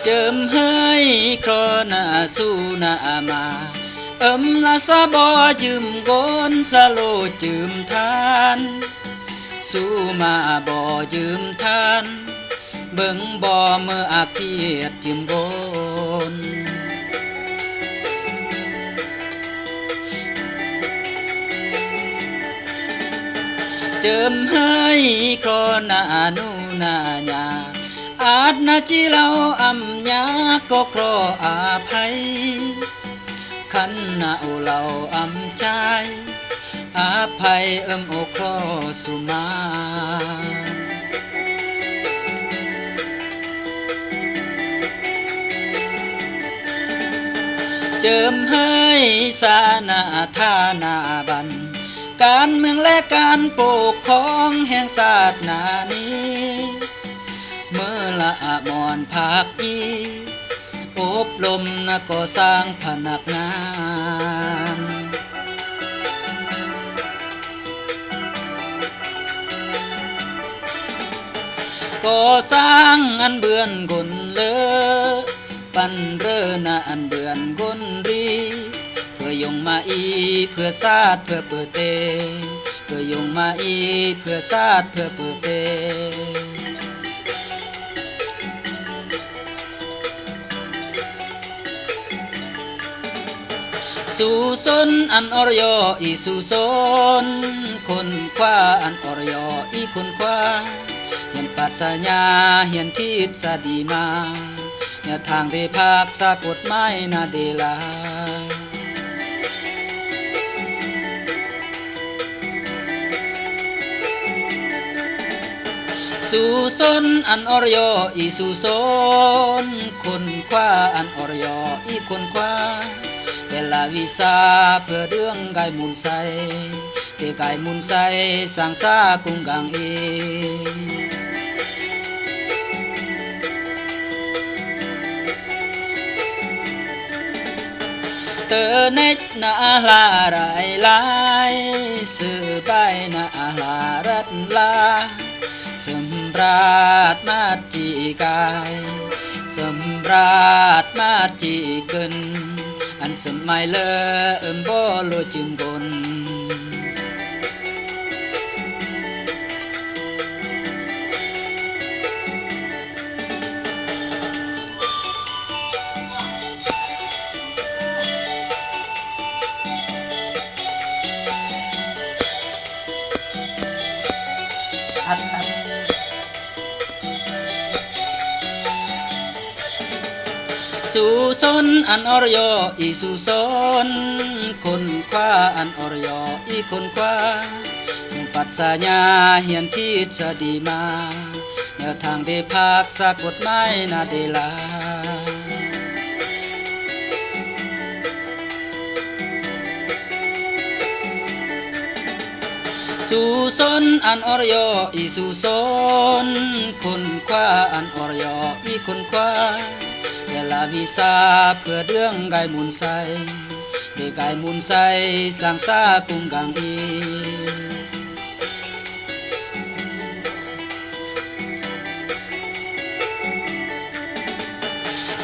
เจิมให้ครอนาสู้นามาลาซาบอจืมกนสะโลจืมทานสู้มาบ่จืมทานเบิ่งบ่เมื่ออาเกียดจืมกนเจิมให้ครอนานูนาญาอาจนาจีเราอำยาก็ครออาภัยขันนาเราอำใจอาภัยโอครอสุมาเจิมให้สานาธานาบันการเมืองและการปกครองแห่งศาสนานี้เมื่อละมอนภาคอีอบรมก่อสร้างพนักงานก่อสร้างอันเบือนกลเลอปันเรออันเบือนกลรีเพื่อยงมาอีเพื่อศาสตร์เพื่อเปิดเตเพื่อยงมาอีเพื่อศาสตร์เพื่อเปิดเตสู่สนอันอรยอีสู่สนคนคว้าอันอรยอีคนคว้าเห็นปัจญาเห็นทิศสดีมาเนี่ยทางที่ภาคสากฎไม้นาเดลาสู่สนอันอรยอีสู่สนคนคว้าอันอรยอีคนคว้าแต่ละวิสาเพื่อเรื่องกายมูลใสเตกายมูลใสสังสากุงกังเอเตเนจนาลาไรลายสือไปนาลารัตลาสมราชมาจีกายสมราชมาจีเกินอันสมัยเลบ่โลจึงบนสู่สนอันอรยอีสู่สนคนคว้าอันอรยอีคนคว้าเห็นปัจจญาเห็นทิศดีมาแนวทางได้ภาคสากฎไม้นาเดลาสู่สนอันอรยอีสู่สนคนคว้าอันอรยอีคนคว้าแต่ละวิสาเพื่อเรื่องกายมูลใสเดกายมูลใสสังสากุงกังอี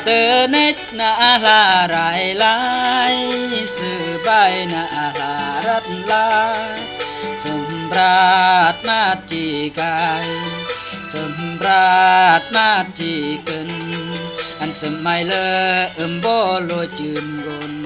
เตเนจนาลาไรลายสือใบนาลารัตลาสมราชมาจีกายสมราชมาจีเกินอันสมัยเลบ่โลจืมกน